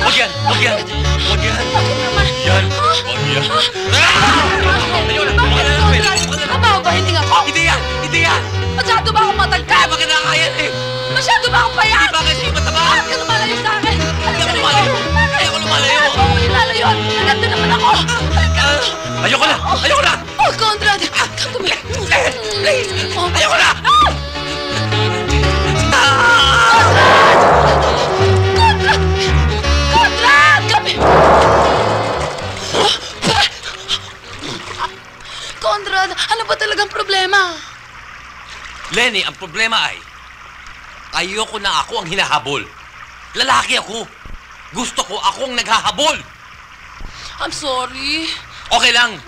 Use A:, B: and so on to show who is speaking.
A: Wag yan! Wag yan! Wag yan!
B: Bakit naman?
A: Yan! Wag yan! Ayun na! Wag na lang!
B: Kabaho ba hindi ako?
A: Hindi yan! Hindi yan!
B: Masyado ba akong matagkad?
A: Bakit nakakayan eh?
B: Masyado ba akong payat?
A: Hindi ba kasi mataba?
B: Bakit ka lumalayo sa akin?
A: Hindi ako lumalayo! Hindi ako lumalayo!
B: Bakit ako nilalayo? Naganda naman ako!
A: Ayoko na! Ayoko na!
B: Oh, Conrad! Come here!
A: Please!
B: Oh.
A: Ayoko na!
B: Conrad! Conrad! Come here! Conrad, ano ba talagang problema?
A: Lenny, ang problema ay ayoko na ako ang hinahabol. Lalaki ako. Gusto ko akong naghahabol.
B: I'm sorry.
A: Okay lang.